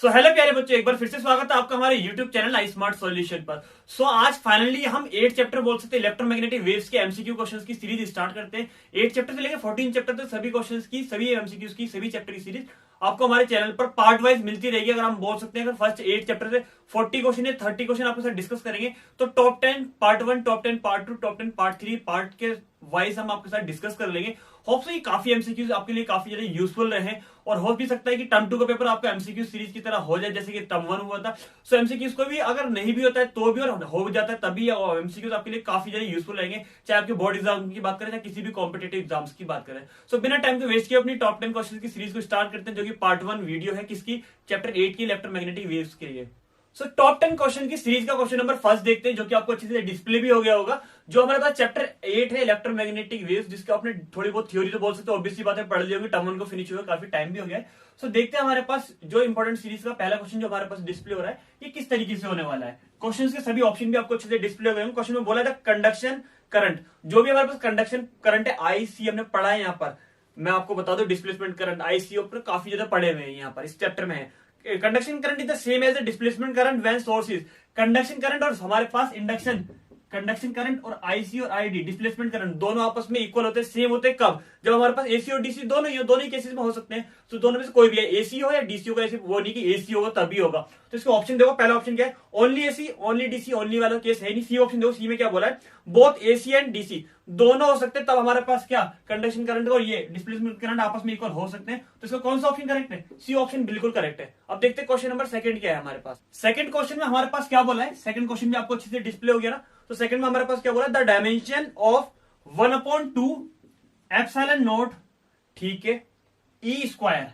Hello प्यारे बच्चों, एक बार फिर से स्वागत है आपका हमारे YouTube चैनल आई स्मार्ट सॉल्यूशन पर। आज फाइनली हम 8 चैप्टर बोल सकते हैं इलेक्ट्रोमैग्नेटिक वेव्स के एमसीक्यू क्वेश्चंस की सीरीज स्टार्ट करते हैं। 8 चैप्टर से लेकर 14 चैप्टर तक सभी क्वेश्चंस की, सभी एमसीक्यूज की, सभी चैप्टर की सीरीज आपको हमारे चैनल पर पार्ट वाइज मिलती रहेगी। अगर हम बोल सकते हैं अगर फर्स्ट 8 चैप्टर से 40 क्वेश्चन है, 30 क्वेश्चन आपके साथ डिस्कस करेंगे, तो top 10 part 1, top 10 part 2, top 10 part 3 part के वाइज हम आपके साथ डिस्कस कर लेंगे। होप सो ये काफी एमसीक्यूज आपके लिए काफी ज्यादा यूजफुल रहे और हो भी सकता है कि टर्म 2 का पेपर आपका एमसीक्यू सीरीज की तरह हो जाए जैसे कि टर्म 1 हुआ था। सो एमसीक्यूज को भी अगर नहीं भी होता है तो भी और हो भी जाता है तभी एमसीक्यूज आपके लिए काफी ज्यादा यूजफुल रहेंगे, चाहे आपके बोर्ड एग्जाम की बात करें चाहे किसी भी कॉम्पिटेटिव एग्जाम्स की बात करें। सो बिना टाइम को वेस्ट किए अपनी टॉप 10 क्वेश्चन की सीरीज को स्टार्ट करते हैं, जो कि पार्ट 1 वीडियो है किसकी, चैप्टर 8 की इलेक्ट्रोमैग्नेटिक वेव्स के लिए। टॉप 10 क्वेश्चन की सीरीज का क्वेश्चन नंबर फर्स्ट देखते हैं, जो कि आपको अच्छे से डिस्प्ले भी हो गया होगा। जो हमारे पास चैप्टर 8 है इलेक्ट्रोमैग्नेटिक वेव्स, जिसका आपने थोड़ी बहुत थ्योरी तो बोल सकते हो, ऑब्वियसली बातें पढ़ ली होगी, टर्म 1 को फिनिश हुआ काफी टाइम भी हो गया है। देखते हैं हमारे पास जो इंपॉर्टेंट सीरीज का पहला क्वेश्चन जो हमारे पास डिस्प्ले हो रहा है ये किस तरीके से होने वाला है। क्वेश्चन के सभी ऑप्शन भी आपको अच्छे से डिस्प्ले हो गए। क्वेश्चन में बोला था कंडक्शन करंट, जो भी हमारे पास कंडक्शन करंट है आईसी हमने पढ़ा है। यहाँ पर मैं आपको बता दूं डिस्प्लेसमेंट करंट आईसी ऊपर काफी ज्यादा पढ़े हुए हैं, यहाँ पर इस चैप्टर में है। Conduction current is the same as the displacement current when source is, conduction current और हमारे पास इंडक्शन कंडक्शन करंट और आईसी और आईडी डिस्प्लेसमेंट करंट दोनों आपस में इक्वल होते हैं, सेम होते हैं कब, जब हमारे पास एसी और डीसी दोनों ही केसेस में हो सकते हैं। तो दोनों में से कोई भी है, एसी हो या डीसी होगा, ऐसे वो नहीं कि एसी होगा तभी होगा। तो इसका ऑप्शन देखो, पहला ऑप्शन क्या है, only AC only DC, only वाला केस है नहीं। सी ऑप्शन देखो, सी में क्या बोला है, बोथ एसी एंड डीसी दोनों हो सकते हैं, तब हमारे पास क्या कंडक्शन करंट और ये डिस्प्लेसमेंट करंट आपस में इक्वल हो सकते हैं। तो इसका कौन सा ऑप्शन करेक्ट है, सी ऑप्शन बिल्कुल करेक्ट है। अब देखते हैं क्वेश्चन नंबर सेकंड क्या है हमारे पास। सेकंड क्वेश्चन में हमारे पास क्या बोला है, सेकंड क्वेश्चन में आपको अच्छे से डिस्प्ले हो गया ना। तो सेकंड में हमारे पास क्या बोला, the dimension of 1/2 epsilon not, ठीक है, ई स्क्वायर।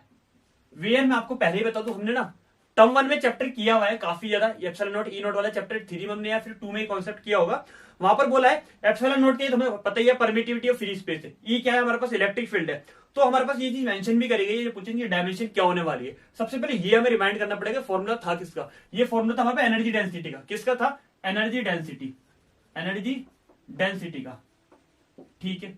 वेयर मैं आपको पहले ही बता दूं, हमने ना टर्म 1 में चैप्टर किया हुआ है काफी ज्यादा, एप्सिलॉन नॉट ई नॉट वाला चैप्टर 3 में हमने या फिर 2 में कॉन्सेप्ट किया होगा। वहां पर बोला है एप्सिलॉन नॉट के, हमें पता ही है परमिटिविटी ऑफ फ्री स्पेस है, ई क्या है हमारे पास इलेक्ट्रिक फील्ड है। तो हमारे पास ये चीज मेंशन भी करेगी, ये पूछेंगे डायमेंशन क्या होने वाली है। सबसे पहले ये हमें रिमाइंड करना पड़ेगा फॉर्मूला था किसका, ये फॉर्मूला था हमारे पास एनर्जी डेंसिटी का। किसका था, एनर्जी डेंसिटी, एनर्जी डेंसिटी का, ठीक है।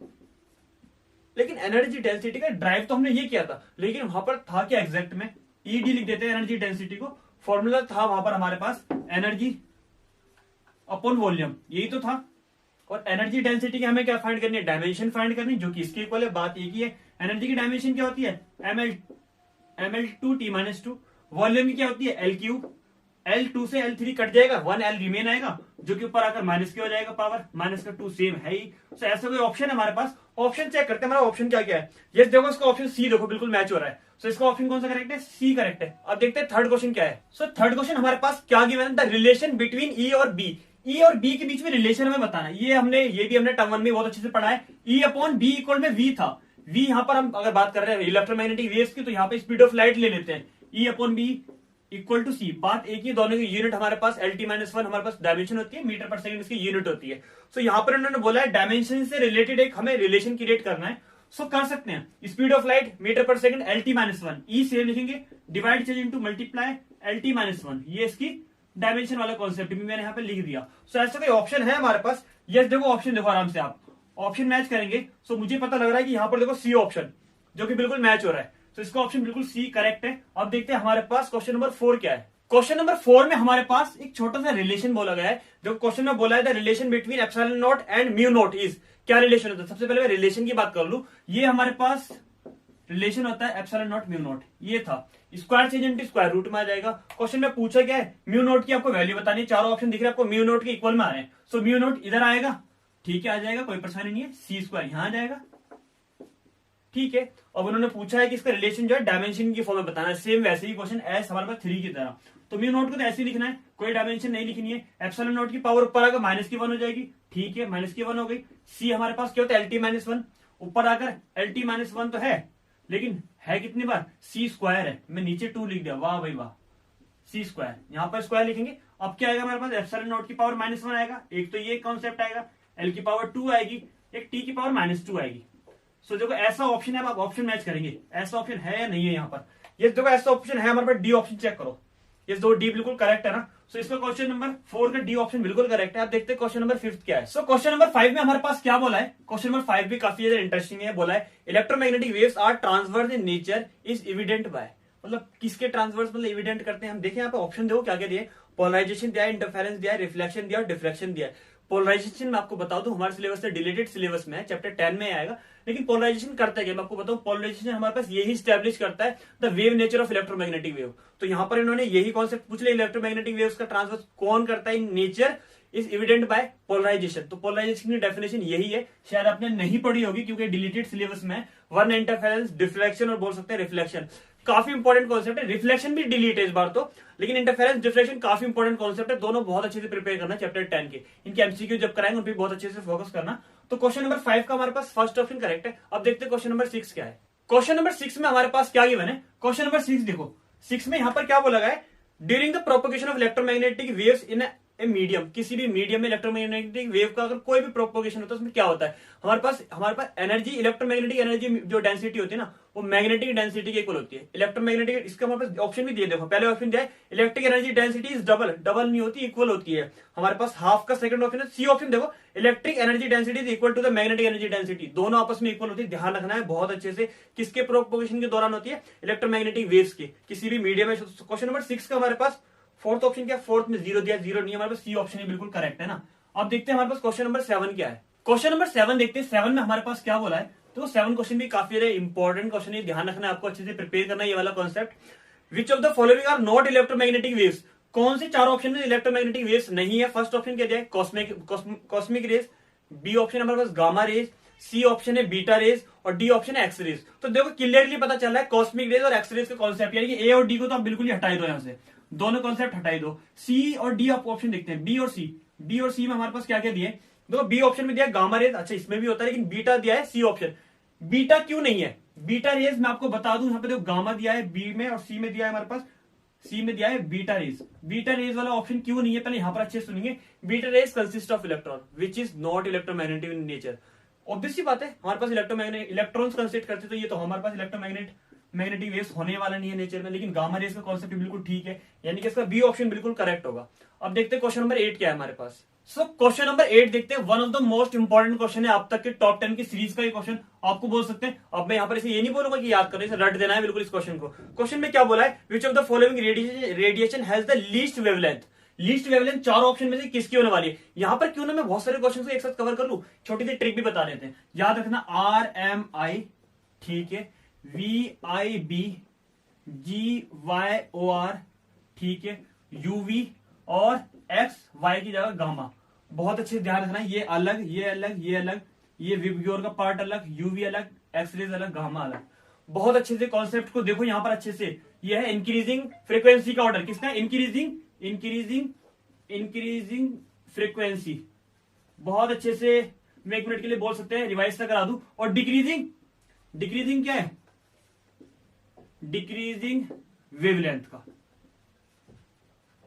लेकिन एनर्जी डेंसिटी का ड्राइव तो हमने ये किया था, लेकिन वहां पर था क्या एग्जैक्ट में, ईडी लिख देते हैं एनर्जी डेंसिटी को। फॉर्मूला था वहां पर हमारे पास एनर्जी अपॉन वॉल्यूम, यही तो था। और एनर्जी डेंसिटी की हमें क्या फाइंड करनी है, डायमेंशन फाइंड करनी, जो कि इसके इक्वल है। बात एक ही है, एनर्जी की डायमेंशन क्या होती है, ml2t-2। वॉल्यूम की क्या होती है, L3। L2 से L3 कट जाएगा, 1L रिमेन आएगा, जो कि ऊपर आकर माइनस के हो जाएगा, पावर माइनस का 2 सेम है ही। तो ऐसा कोई ऑप्शन है हमारे पास, ऑप्शन चेक करते हैं हमारा ऑप्शन क्या क्या है। यस देखो, इसका ऑप्शन सी देखो बिल्कुल मैच हो रहा है। सो इसका ऑप्शन कौन सा करेक्ट है, सी करेक्ट है। अब देखते हैं थर्ड क्वेश्चन क्या है। थर्ड क्वेश्चन हमारे पास क्या गिवन है, द रिलेशन बिटवीन ई और बी। ई और बी के बीच में रिलेशन हमें बताना है। ये भी हमने टर्म 1 में बहुत अच्छे से पढ़ा है। ई अपॉन बी इक्वल में वी था। वी यहाँ पर हम अगर बात कर रहे हैं इलेक्ट्रोमैग्नेटिक वेव्स की, तो यहाँ पे स्पीड ऑफ लाइट ले लेते हैं, E upon B equal to C. बात एक ही, दोनों की यूनिट हमारे पास LT-1 हमारे पास डायमेंशन होती है, मीटर पर सेकंड इसकी यूनिट होती है। सो यहाँ पर उन्होंने बोला है डायमेंशन से रिलेटेड एक हमें रिलेशन क्रिएट करना है। कर सकते हैं, स्पीड ऑफ लाइट मीटर पर सेकंड LT-1, ई से लिखेंगे, divide change into multiply LT-1, ये इसकी डायमेंशन वाला कॉन्सेप्ट भी मैंने यहाँ पे लिख दिया। ऐसा कोई ऑप्शन है हमारे पास। यस देखो, ऑप्शन देखो आराम से, आप ऑप्शन मैच करेंगे। मुझे पता लग रहा है कि यहाँ पर देखो सी ऑप्शन, जो कि बिल्कुल मैच हो रहा है। इसका ऑप्शन बिल्कुल सी करेक्ट है। अब देखते हैं हमारे पास क्वेश्चन नंबर 4 क्या है। क्वेश्चन नंबर 4 में हमारे पास एक छोटा सा रिलेशन बोला गया है, जो क्वेश्चन में बोला है the relation between epsilon not and mu naught is. क्या रिलेशन होता है, सबसे पहले मैं रिलेशन की बात कर लूं। ये हमारे पास रिलेशन होता है एप्सिलॉन नॉट म्यू नॉट, ये था। Square change into square root में आ जाएगा। क्वेश्चन में पूछा क्या है, म्यू नॉट की आपको वैल्यू बतानी है। चारों ऑप्शन दिख रहे हैं आपको म्यू नॉट के इक्वल में आ रहे हैं। म्यू नॉट इधर आएगा, ठीक है, आ जाएगा, कोई परेशानी नहीं है। सी स्क्वायर यहां आ जाएगा, ठीक है। अब उन्होंने पूछा है कि इसका रिलेशन जो है डायमेंशन की फॉर्म में बताना है, सेम वैसे ही क्वेश्चन एस हमारे पास 3 की तरह। तो म्यू नॉट को तो ऐसे ही लिखना है, कोई डायमेंशन नहीं लिखनी है। एप्सिलॉन नॉट की पावर ऊपर आकर -1 हो जाएगी, ठीक है, -1 हो गई। सी हमारे पास क्या होता है, LT-1, ऊपर आकर LT-1 तो है, लेकिन है कितनी बार, सी स्क्वायर है। मैं नीचे 2 लिख दिया, वाह भाई वाह, सी स्क्वायर, यहां पर स्क्वायर लिखेंगे। अब क्या आएगा हमारे पास, एप्सिलॉन नॉट की पावर -1 आएगा, एक तो ये कॉन्सेप्ट आएगा, L की पावर 2 आएगी, एक T की पावर -2 आएगी। देखो ऐसा ऑप्शन है, आप ऑप्शन मैच करेंगे, ऐसा ऑप्शन है या नहीं है यहाँ पर। ये देखो ऐसा ऑप्शन है हमारे पास, डी ऑप्शन चेक करो, ये दो डी बिल्कुल करेक्ट है ना। इसका क्वेश्चन नंबर 4 का डी ऑप्शन बिल्कुल करेक्ट है। आप देखते हैं क्वेश्चन नंबर 5 क्या है। क्वेश्चन नंबर 5 में हमारे पास क्या बोला है, क्वेश्चन नंबर 5 भी काफी ज्यादा इंटरेस्टिंग है। बोला है electromagnetic waves are transverse in nature is evident by. मतलब किसके ट्रांसवर्स मतलब इविडेंट करते हैं हम देखें यहाँ पे ऑप्शन देखो क्या क्या दिए, पोलराइजेशन दिया है, इंटरफेरेंस दिया है, रिफ्लेक्शन दिया और डिफ्लेक्शन दिया है। पोलराइजेशन में आपको बता दूं हमारे सिलेबस से डिलीटेड सिलेबस में है, चैप्टर 10 में आएगा, लेकिन पोलराइजेशन करता है क्या मैं आपको बताऊं। पोलराइजेशन हमारे पास यही स्टैब्लिश करता है the wave nature of electromagnetic wave. तो यहाँ पर इन्होंने यही कॉन्सेप्ट पूछ लिया, इलेक्ट्रोमैग्नेटिक वेव्स का ट्रांसवर्स कौन करता है in nature is evident by polarization. तो पोलराइजेशन की डेफिनेशन यही है, शायद आपने नहीं पढ़ी होगी क्योंकि डिलीटेड सिलेबस में वन इंटरफेरेंस, डिफ्लेक्शन और बोल सकते हैं रिफ्लेक्शन, काफी इंपॉर्टेंट कॉन्सेप्ट है। रिफ्लेक्शन भी डिलीट है इस बार तो, लेकिन इंटरफेरेंस डिफ्लेक्शन काफी इंपॉर्टेंट कॉन्सेप्ट है। दोनों बहुत अच्छे से प्रिपेयर करना चैप्टर 10 के, इनके एमसीक्यू जब कराएंगे उन पर बहुत अच्छे से फोकस करना। तो क्वेश्चन नंबर 5 का हमारे पास फर्स्ट ऑप्शन करेक्ट है। अब देखते हैं क्वेश्चन नंबर 6 क्या है। क्वेश्चन नंबर 6 में हमारे पास क्या गिवन है, क्वेश्चन नंबर 6 देखो, 6 में यहाँ पर क्या बोला गया है, during the propagation of electromagnetic waves in a medium, किसी भी मीडियम में इलेक्ट्रोमैग्नेटिक वेव का अगर कोई भी प्रोपोगेशन होता है उसमें क्या होता है, हमारे पास एनर्जी, इलेक्ट्रोमैग्नेटिक एनर्जी जो डेंसिटी होती है ना वो मैग्नेटिक डेंसिटी के इक्वल होती है। इलेक्ट्रोमैग्नेटिक, इसका हमारे पास ऑप्शन भी दिए, देखो पहले ऑप्शन दिया है electric energy density is double, double नहीं होती, इक्वल होती है। हमारे पास हाफ का सेकंड ऑप्शन है, सी ऑप्शन देखो electric energy density is equal to the magnetic energy density, दोनों आपस में इक्वल होती है। ध्यान रखना है बहुत अच्छे से, किसके प्रोपोगेशन के दौरान होती है, इलेक्ट्रोमैग्नेटिक वेव्स के, किसी भी मीडियम में। क्वेश्चन नंबर 6 का हमारे पास फोर्थ ऑप्शन क्या, फोर्थ में जीरो दिया, जीरो नहीं, हमारे पास सी ऑप्शन ही बिल्कुल करेक्ट है ना। अब देखते हैं हमारे पास क्वेश्चन नंबर 7 क्या है। क्वेश्चन नंबर 7 देखते हैं, 7 में हमारे पास क्या बोला है। तो 7 क्वेश्चन भी काफी ज्यादा इंपॉर्टेंट क्वेश्चन है, ध्यान रखना है आपको, अच्छे से प्रिपेयर करना है ये वाला concept. Which of the following are not electromagnetic waves, कौन से चार ऑप्शन में इलेक्ट्रोमैग्नेटिक वेव्स नहीं है। फर्स्ट ऑप्शन क्या दिया है, कॉस्मिक रेज, बी ऑप्शन हमारे पास गामा रेज, सी ऑप्शन है बीटा रेज और डी ऑप्शन है एक्स रेज। तो देखो क्लियरली पता चल रहा है कॉस्मिक रेज और एक्स रेज का कॉन्सेप्ट, यानी कि ए और डी को तो आप बिल्कुल ही हटाई दो, यहां से दोनों कॉन्सेप्ट हटाई दो। सी और डी आप ऑप्शन देखते हैं, बी और सी, बी और सी में हमारे पास क्या क्या दिए, देखो बी ऑप्शन में दिया गामा रेज, अच्छा इसमें भी होता है, लेकिन बीटा दिया है सी ऑप्शन। बीटा क्यों नहीं है, बीटा रेज मैं आपको बता दूं, यहाँ पे देखो गामा दिया है बी में और सी में दिया है हमारे पास, सी में दिया है बीटा रेज। बीटा रेज वाला ऑप्शन क्यों नहीं है, पहले यहां पर अच्छे सुनिए। Beta rays consist of electron which is not electromagnetic in nature. Obvious सी बात है, हमारे पास इलेक्ट्रॉन्स कंसिस्ट करते, तो ये तो हमारे पास मैग्नेटिक वेव्स होने वाला नहीं है नेचर में, लेकिन गामा रेज का कॉन्सेप्ट बिल्कुल ठीक है, यानी कि इसका बी ऑप्शन बिल्कुल करेक्ट होगा। अब देखते हैं क्वेश्चन नंबर 8 क्या है हमारे पास। सो क्वेश्चन नंबर 8 देखते हैं, one of the most important question है आप तक के टॉप 10 की सीरीज का ये क्वेश्चन आपको बोल सकते हैं। अब मैं यहाँ पर इसे ये नहीं बोलूंगा कि याद करने से रट देना है बिल्कुल इस क्वेश्चन को। क्वेश्चन में क्या बोला है, विच of the following radiation has the least wavelength, least wavelength चार ऑप्शन में से किसकी होने वाली है। यहां पर क्यों ना मैं बहुत सारे क्वेश्चन को एक साथ कवर कर लूं, छोटी सी ट्रिक भी बता देते हैं, याद रखना RMI, ठीक है, VIB, GYOR, ठीक है, UV और XY की जगह गामा। बहुत अच्छे से ध्यान रखना, ये अलग, ये अलग, ये अलग, ये विब्योर का पार्ट अलग, UV अलग, एक्सरेज अलग, गामा अलग। बहुत अच्छे से कॉन्सेप्ट को देखो यहां पर अच्छे से, ये है इंक्रीजिंग फ्रीक्वेंसी का ऑर्डर, किसका, इंक्रीजिंग फ्रीक्वेंसी। बहुत अच्छे से मैं 1 मिनट के लिए बोल सकते हैं, रिवाइज सा करा दूं। और डिक्रीजिंग क्या है, डिक्रीजिंग वेवलेंथ का,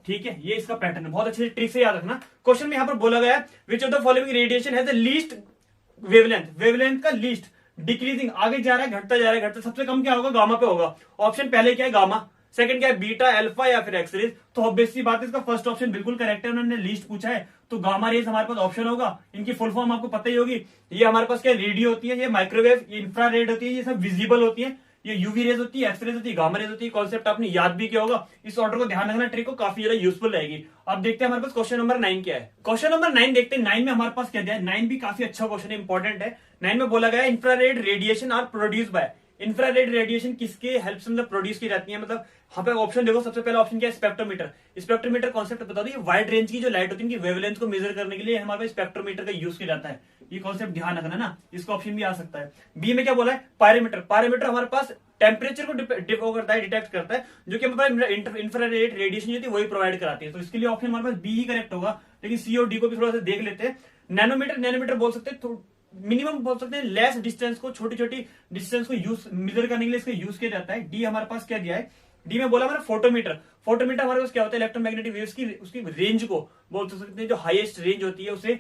ठीक है, ये इसका पैटर्न है। बहुत अच्छे से ट्रिक से याद रखना। क्वेश्चन में यहां पर बोला गया है विच of the following radiation has the least wavelength, wavelength का लीस्ट, डिक्रीजिंग आगे जा रहा है, घटता जा रहा है, घटता, सबसे कम क्या होगा, गामा पे होगा। ऑप्शन पहले क्या है, गामा, सेकंड क्या है, बीटा, अल्फा या फिर एक्स रेज। तो ऑब्वियस सी बात है इसका फर्स्ट ऑप्शन बिल्कुल करेक्ट है, उन्होंने लीस्ट पूछा है तो गामा रेज हमारे पास ऑप्शन होगा। इनकी फुल फॉर्म आपको पता ही होगी, ये हमारे पास क्या, रेडियो होती है, ये माइक्रोवेव, ये इंफ्रारेड होती है, ये सब विजिबल होती है, ये यूवी रेज होती है, एक्स रेज होती है, गामा रेज होती है। कॉन्सेप्ट आपने याद भी किया होगा, इस ऑर्डर को ध्यान रखना, ट्रिक को काफी ज्यादा यूजफुल रहेगी। अब देखते हैं हमारे पास क्वेश्चन नंबर 9 क्या है। क्वेश्चन नंबर 9 देखते हैं, 9 में हमारे पास क्या दिया है, 9 भी काफी अच्छा क्वेश्चन है, इंपॉर्टेंट है। 9 में बोला गया infrared radiation are produced by, infrared radiation किसके हेल्प से मतलब प्रोड्यूस की जाती है, मतलब यहाँ पे ऑप्शन देखो, सबसे पहला ऑप्शन क्या है, स्पेक्ट्रोमीटर। स्पेक्ट्रोमीटर कॉन्सेप्ट बता दो, ये वाइड रेंज की जो लाइट होती है इनकी वेवलेंथ को मेजर करने के लिए हमारे पास स्पेक्ट्रोमीटर का यूज किया जाता है, ये कॉन्सेप्ट ध्यान रखना ना, इसका ऑप्शन भी आ सकता है। बी में क्या बोला है, पायरोमीटर, पायरोमीटर हमारे पास टेम्परेचर को डिटेक्ट करता है, जो कि हमारे इंफ्रारेड रेडिएशन जो होती है वही प्रोवाइड कराती है, तो इसके लिए ऑप्शन हमारे पास बी ही करेक्ट होगा। लेकिन सी और डी को भी थोड़ा सा देख लेते हैं। नैनोमीटर बोल सकते हैं, मिनिमम बोल सकते हैं, लेस डिस्टेंस को, छोटी छोटी डिस्टेंस को यूज मेजर करने के लिए इसका यूज किया जाता है। डी हमारे पास क्या दिया है, डी में बोला हमारा फोटोमीटर। फोटोमीटर हमारे पास क्या होता है, इलेक्ट्रोमैग्नेटिक वेव्स की उसकी रेंज को बोल सकते हैं, जो हाईएस्ट रेंज होती है उसे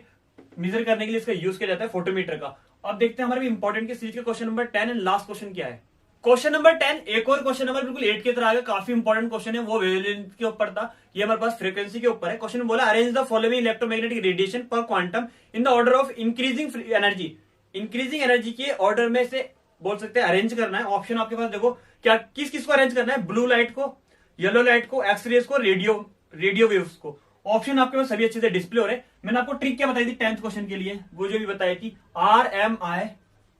मेजर करने के लिए इसका यूज किया जाता है फोटोमीटर का। अब देखते हैं हमारे इंपॉर्टेंट के सीरीज का question number 10 and last question क्या है। क्वेश्चन नंबर 10 एक और क्वेश्चन नंबर बिल्कुल 8 की तरह आगे, काफी इंपॉर्टेंट क्वेश्चन है, वो वेवलेंथ के ऊपर था, ये हमारे पास फ्रीक्वेंसी के ऊपर है। क्वेश्चन में बोला arrange the following electromagnetic radiation per quantum in the order of increasing energy, increasing energy के ऑर्डर में से बोल सकते हैं अरेंज करना है, ऑप्शन आपके पास देखो क्या किस किस को अरेंज करना है, ब्लू लाइट को, येलो लाइट को, एक्सरेज को, रेडियो वेव्स को। ऑप्शन आपके पास सभी अच्छे से डिस्प्ले हो रहे हैं। मैंने आपको ट्रिक क्या बताई थी 10th क्वेश्चन के लिए, वो जो भी बताया कि RMI,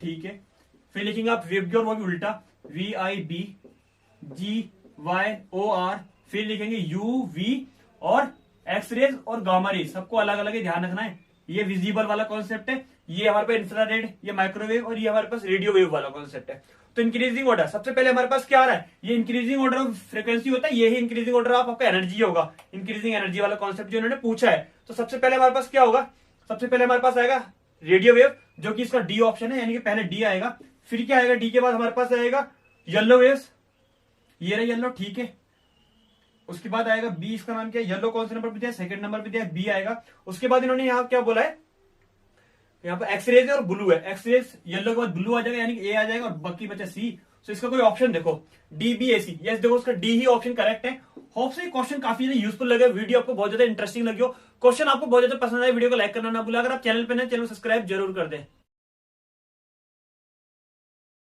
ठीक है, फिर लिखेंगे आप वेव की और वो भी उल्टा VIBGYOR, फिर लिखेंगे UV और एक्सरेज और गामा रेज, सबको अलग अलग ध्यान रखना है। ये विजिबल वाला कॉन्सेप्ट है, ये हमारे पास इंफ्रारेड, ये माइक्रोवेव और ये हमारे पास रेडियो वेव वाला कॉन्सेप्ट है। तो इंक्रीजिंग ऑर्डर सबसे पहले हमारे पास क्या आ रहा है, ये इंक्रीजिंग ऑर्डर ऑफ फ्रीक्वेंसी होता है, यही इंक्रीजिंग ऑर्डर ऑफ आपका एनर्जी होगा, इंक्रीजिंग एनर्जी वाला कॉन्सेप्ट जो इन्होंने पूछा है। तो सबसे पहले हमारे पास क्या होगा, सबसे पहले हमारे पास आएगा रेडियो वेव, जो कि इसका डी ऑप्शन है, यानी कि पहले डी आएगा। फिर क्या आएगा, डी के बाद हमारे पास आएगा येलो वेव्स, ये रहा येलो, ठीक है। उसके बाद आएगा बी, इसका नाम क्या है, येलो कौन से नंबर पे दिया, सेकंड नंबर पे दिया, बी आएगा। उसके बाद इन्होंने यहाँ क्या बोला है, यहाँ पर एक्सरेज और ब्लू है, एक्सरेज येलो के बाद ब्लू आ जाएगा, यानी कि ए आ जाएगा और बाकी बचा सी। तो इसका कोई ऑप्शन देखो DBAC, यस देखो उसका डी ही ऑप्शन करेक्ट है। होप से क्वेश्चन काफी यूजफुल लगे, वीडियो आपको बहुत ज्यादा इंटरेस्टिंग लगी हो, क्वेश्चन आपको बहुत ज्यादा पसंद आए, वीडियो को लाइक करना ना भूला। अगर आप चैनल पे नए, चैनल सब्सक्राइब जरूर कर दें।